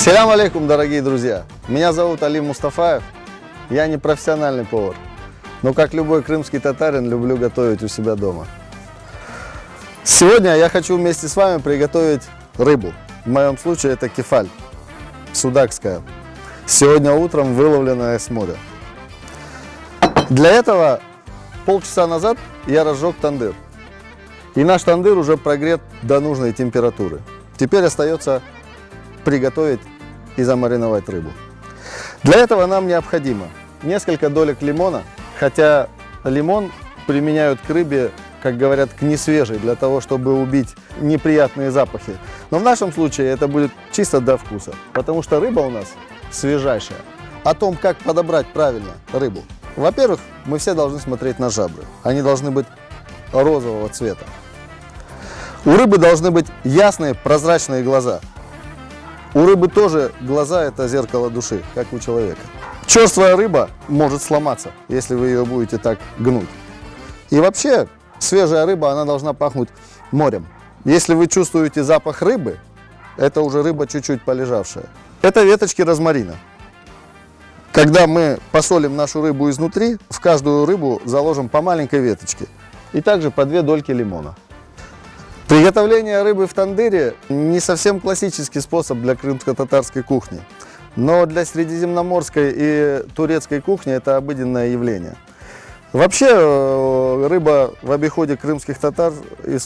Ассаляму алейкум, дорогие друзья! Меня зовут Алим Мустафаев. Я не профессиональный повар, но как любой крымский татарин люблю готовить у себя дома. Сегодня я хочу вместе с вами приготовить рыбу. В моем случае это кефаль, судакская. Сегодня утром выловленная с моря. Для этого полчаса назад я разжег тандыр. И наш тандыр уже прогрет до нужной температуры. Теперь остается приготовить и замариновать рыбу. Для этого нам необходимо несколько долек лимона, хотя лимон применяют к рыбе, как говорят, к несвежей, для того, чтобы убить неприятные запахи. Но в нашем случае это будет чисто до вкуса, потому что рыба у нас свежайшая. О том, как подобрать правильно рыбу. Во-первых, мы все должны смотреть на жабры. Они должны быть розового цвета. У рыбы должны быть ясные, прозрачные глаза. У рыбы тоже глаза – это зеркало души, как у человека. Черствая рыба может сломаться, если вы ее будете так гнуть. И вообще, свежая рыба, она должна пахнуть морем. Если вы чувствуете запах рыбы, это уже рыба чуть-чуть полежавшая. Это веточки розмарина. Когда мы посолим нашу рыбу изнутри, в каждую рыбу заложим по маленькой веточке. И также по 2 дольки лимона. Приготовление рыбы в тандыре не совсем классический способ для крымско-татарской кухни. Но для средиземноморской и турецкой кухни это обыденное явление. Вообще рыба в обиходе крымских татар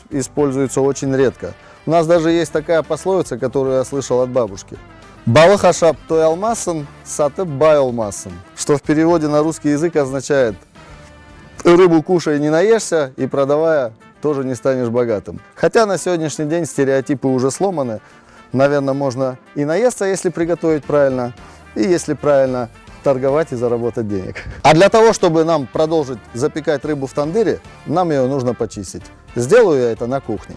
используется очень редко. У нас даже есть такая пословица, которую я слышал от бабушки. «Балы хашап той алмасын, саты бай алмасын», что в переводе на русский язык означает «рыбу кушай, не наешься, и продавая, тоже не станешь богатым». Хотя на сегодняшний день стереотипы уже сломаны. Наверное, можно и наесться, если приготовить правильно, и если правильно торговать и заработать денег. А для того, чтобы нам продолжить запекать рыбу в тандыре, нам ее нужно почистить. Сделаю я это на кухне.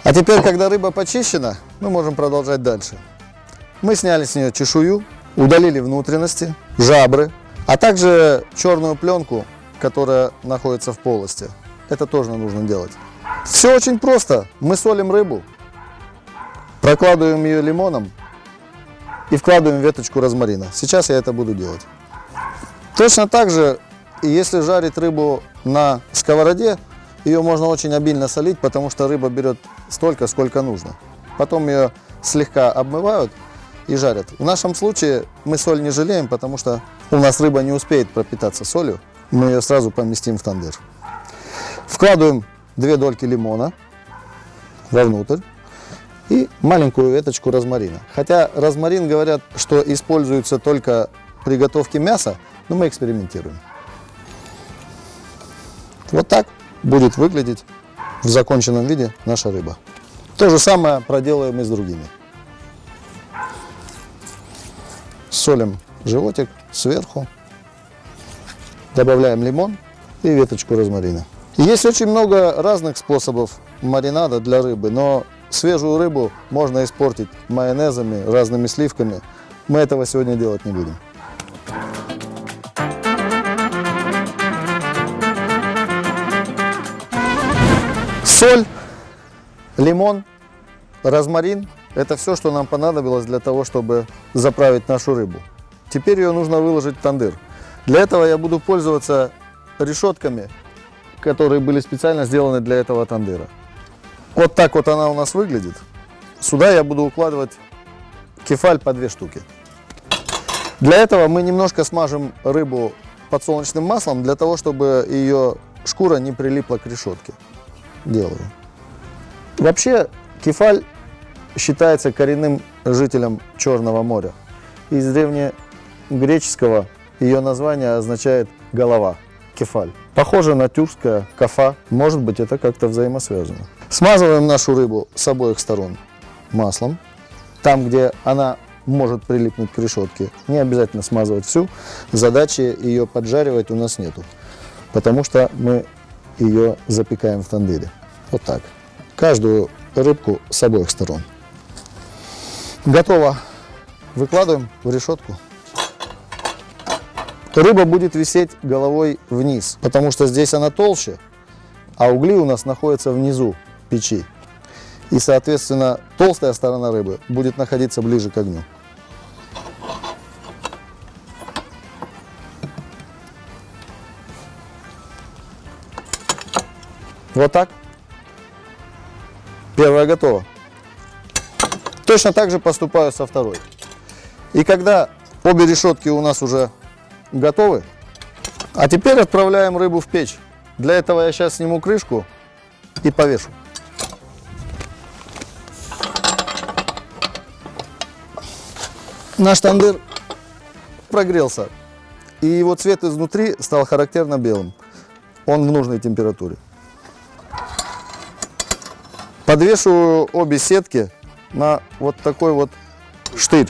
А теперь, когда рыба почищена, мы можем продолжать дальше. Мы сняли с нее чешую, удалили внутренности, жабры, а также черную пленку, которая находится в полости. Это тоже нужно делать. Все очень просто. Мы солим рыбу, прокладываем ее лимоном и вкладываем веточку розмарина. Сейчас я это буду делать. Точно так же, если жарить рыбу на сковороде, ее можно очень обильно солить, потому что рыба берет столько, сколько нужно. Потом ее слегка обмывают и жарят. В нашем случае мы соль не жалеем, потому что у нас рыба не успеет пропитаться солью. Мы ее сразу поместим в тандыр. Вкладываем 2 дольки лимона вовнутрь и маленькую веточку розмарина. Хотя розмарин, говорят, что используется только при готовке мяса, но мы экспериментируем. Вот так будет выглядеть в законченном виде наша рыба. То же самое проделаем и с другими. Солим животик сверху, добавляем лимон и веточку розмарина. Есть очень много разных способов маринада для рыбы, но свежую рыбу можно испортить майонезами, разными сливками. Мы этого сегодня делать не будем. Соль, лимон, розмарин – это все, что нам понадобилось для того, чтобы заправить нашу рыбу. Теперь ее нужно выложить в тандыр. Для этого я буду пользоваться решетками, которые были специально сделаны для этого тандыра. Вот так вот она у нас выглядит. Сюда я буду укладывать кефаль по 2 штуки. Для этого мы немножко смажем рыбу подсолнечным маслом, для того, чтобы ее шкура не прилипла к решетке. Делаю. Вообще кефаль считается коренным жителем Черного моря. Из древнегреческого ее название означает голова, кефаль. Похоже на тюркское кафа, может быть, это как-то взаимосвязано. Смазываем нашу рыбу с обоих сторон маслом. Там, где она может прилипнуть к решетке, не обязательно смазывать всю. Задачи ее поджаривать у нас нету, потому что мы ее запекаем в тандыре. Вот так. Каждую рыбку с обоих сторон. Готово. Выкладываем в решетку. рыба будет висеть головой вниз, потому что здесь она толще, а угли у нас находятся внизу печи. И, соответственно, толстая сторона рыбы будет находиться ближе к огню. Вот так. Первая готова. Точно так же поступаю со второй. И когда обе решетки у нас уже готовы, а теперь отправляем рыбу в печь. Для этого я сейчас сниму крышку и повешу. Наш тандыр прогрелся, и его цвет изнутри стал характерно белым. Он в нужной температуре. Подвешиваю обе сетки на вот такой вот штырь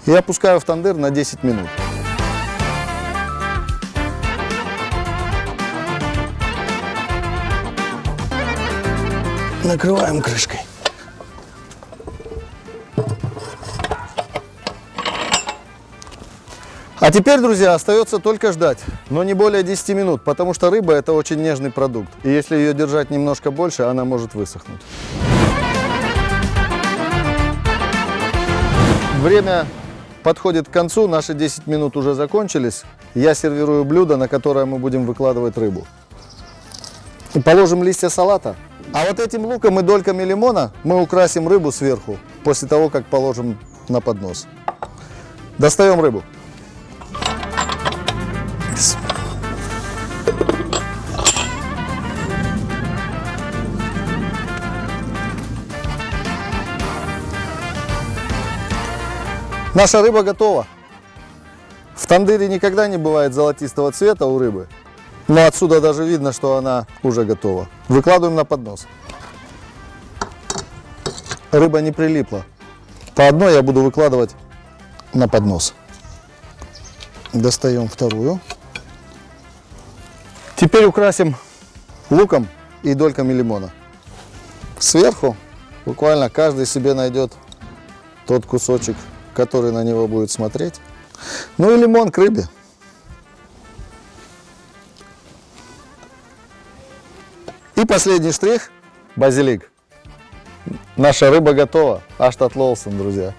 и опускаю в тандыр на 10 минут. Накрываем крышкой. А теперь, друзья, остается только ждать, но не более 10 минут, потому что рыба – это очень нежный продукт, и если ее держать немножко больше, она может высохнуть. Время подходит к концу, наши 10 минут уже закончились. Я сервирую блюдо, на которое мы будем выкладывать рыбу. Положим листья салата, а вот этим луком и дольками лимона мы украсим рыбу сверху, после того, как положим на поднос. Достаем рыбу. Наша рыба готова. В тандыре никогда не бывает золотистого цвета у рыбы, но отсюда даже видно, что она уже готова. Выкладываем на поднос. Рыба не прилипла. По одной я буду выкладывать на поднос. Достаем вторую. Теперь украсим луком и дольками лимона. Сверху буквально каждый себе найдет тот кусочек, который на него будет смотреть. Ну и лимон к рыбе. И последний штрих – базилик. Наша рыба готова. Аштат Лоусон, друзья.